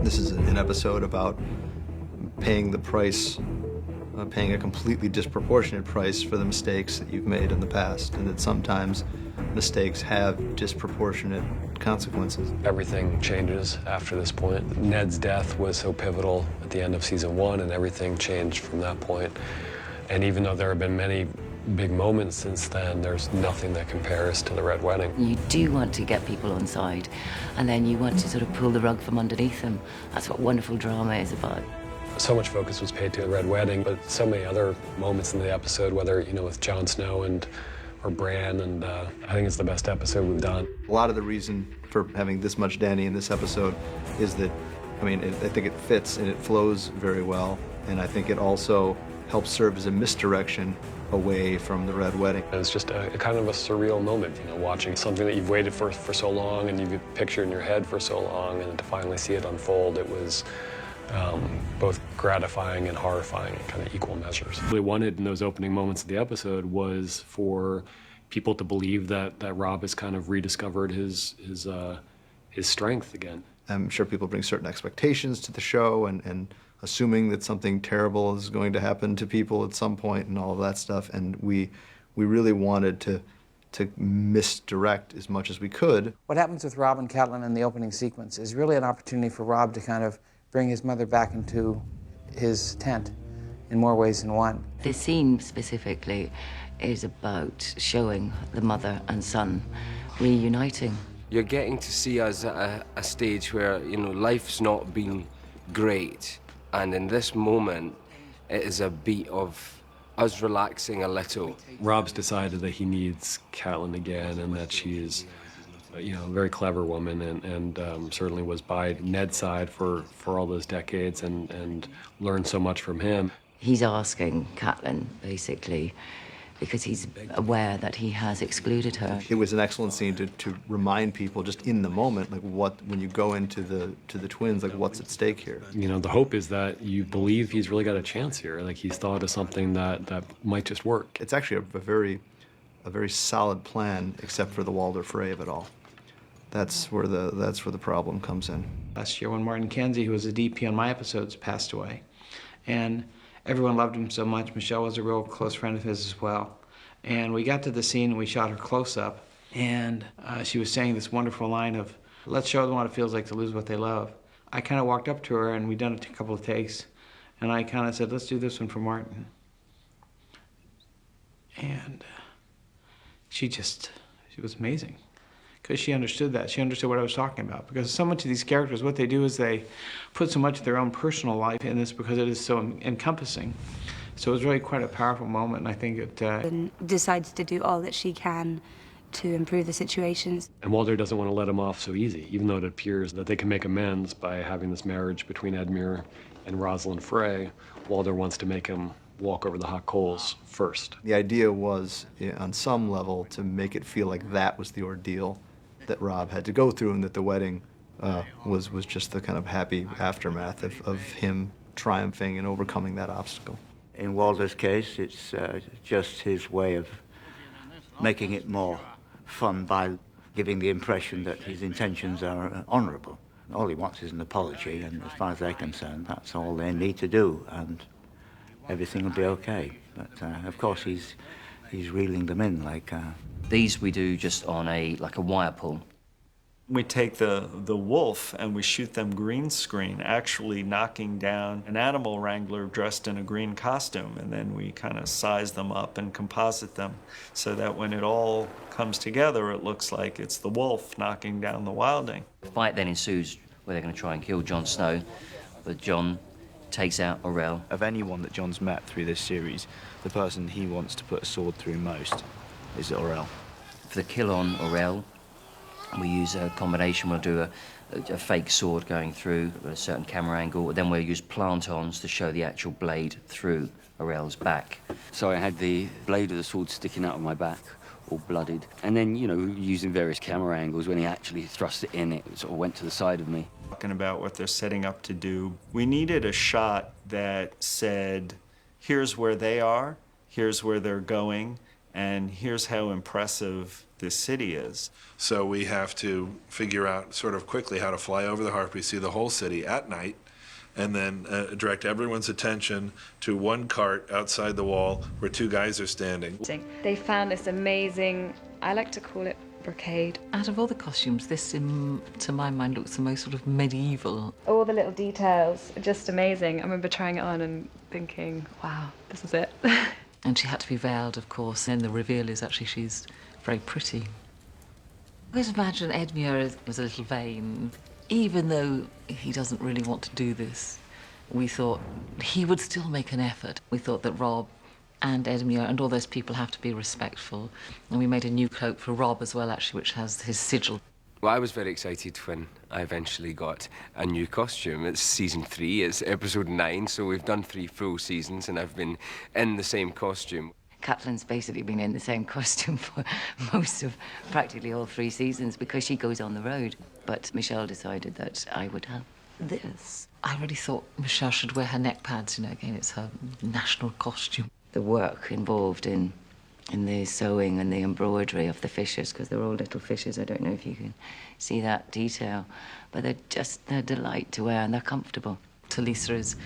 This is an episode about paying the price, paying a completely disproportionate price for the mistakes that you've made in the past, and that sometimes mistakes have disproportionate consequences. Everything changes after this point. Ned's death was so pivotal at the end of season 1, and everything changed from that point. And even though there have been many big moments since then, there's nothing that compares to the Red Wedding. You do want to get people on side, and then you want to sort of pull the rug from underneath them. That's what wonderful drama is about. So much focus was paid to the Red Wedding, but so many other moments in the episode, whether, with Jon Snow or Bran, and I think it's the best episode we've done. A lot of the reason for having this much Dany in this episode is that, I think it fits and it flows very well, and I think it also helps serve as a misdirection away from the Red Wedding. It was just a kind of a surreal moment, watching something that you've waited for so long and you've pictured in your head for so long, and to finally see it unfold, it was both gratifying and horrifying in kind of equal measures. What we wanted in those opening moments of the episode was for people to believe that Robb has kind of rediscovered his strength again. I'm sure people bring certain expectations to the show, and assuming that something terrible is going to happen to people at some point and all of that stuff, and we really wanted to misdirect as much as we could. What happens with Robb and Catelyn in the opening sequence is really an opportunity for Robb to kind of bring his mother back into his tent in more ways than one. This scene specifically is about showing the mother and son reuniting. You're getting to see us at a stage where, life's not been great. And in this moment, it is a beat of us relaxing a little. Robb's decided that he needs Catelyn again, and that she is a very clever woman, and certainly was by Ned's side for all those decades, and learned so much from him. He's asking Catelyn, basically, because he's aware that he has excluded her. It was an excellent scene to remind people just in the moment, when you go into the twins, what's at stake here. The hope is that you believe he's really got a chance here, he's thought of something that might just work. It's actually a very solid plan, except for the Walder Frey of it all. That's where the problem comes in. Last year when Martin Kenzie, who was a DP on my episodes, passed away, and everyone loved him so much. Michelle was a real close friend of his as well. And we got to the scene and we shot her close up, and she was saying this wonderful line of, "Let's show them what it feels like to lose what they love." I kind of walked up to her, and we'd done a couple of takes, and I kind of said, "Let's do this one for Martin." And she was amazing, because she understood that. She understood what I was talking about. Because so much of these characters, what they do is they put so much of their own personal life in this because it is so encompassing. So it was really quite a powerful moment, and I think it... And decides to do all that she can to improve the situations. And Walder doesn't want to let him off so easy, even though it appears that they can make amends by having this marriage between Edmure and Rosalind Frey. Walder wants to make him walk over the hot coals first. The idea was, on some level, to make it feel like that was the ordeal that Robb had to go through, and that the wedding was just the kind of happy aftermath of him triumphing and overcoming that obstacle. In Walder's case, it's just his way of making it more fun by giving the impression that his intentions are honourable. All he wants is an apology, and as far as they're concerned, that's all they need to do, and everything will be okay. But of course, he's reeling them in like. These we do just on a wire pull. We take the wolf and we shoot them green screen, actually knocking down an animal wrangler dressed in a green costume, and then we kind of size them up and composite them so that when it all comes together, it looks like it's the wolf knocking down the wilding. The fight then ensues where they're going to try and kill Jon Snow, but Jon takes out Orell. Of anyone that Jon's met through this series, the person he wants to put a sword through most is Orell. For the kill on Orell, we use a combination. We'll do a fake sword going through at a certain camera angle, then we'll use plant-ons to show the actual blade through Orell's back. So I had the blade of the sword sticking out of my back, all blooded. And then, using various camera angles, when he actually thrust it in, it sort of went to the side of me. Talking about what they're setting up to do, we needed a shot that said, here's where they are, here's where they're going, And here's how impressive this city is. So we have to figure out sort of quickly how to fly over the Harpy, see the whole city at night, and then direct everyone's attention to one cart outside the wall where two guys are standing. They found this amazing, I like to call it brocade. Out of all the costumes, this, to my mind, looks the most sort of medieval. All the little details are just amazing. I remember trying it on and thinking, wow, this is it. And she had to be veiled, of course, and the reveal is actually she's very pretty. I always imagine Edmure was a little vain. Even though he doesn't really want to do this, we thought he would still make an effort. We thought that Rob and Edmure and all those people have to be respectful. And we made a new cloak for Rob as well, actually, which has his sigil. Well, I was very excited when I eventually got a new costume. It's season 3, it's episode 9, so we've done 3 full seasons and I've been in the same costume. Catelyn's basically been in the same costume for most of practically all 3 seasons because she goes on the road. But Michelle decided that I would have this. I really thought Michelle should wear her neck pads, you know, again, it's her national costume. The work involved in the sewing and the embroidery of the fishes, because they're all little fishes. I don't know if you can see that detail, but they're just a delight to wear and they're comfortable. Talisa is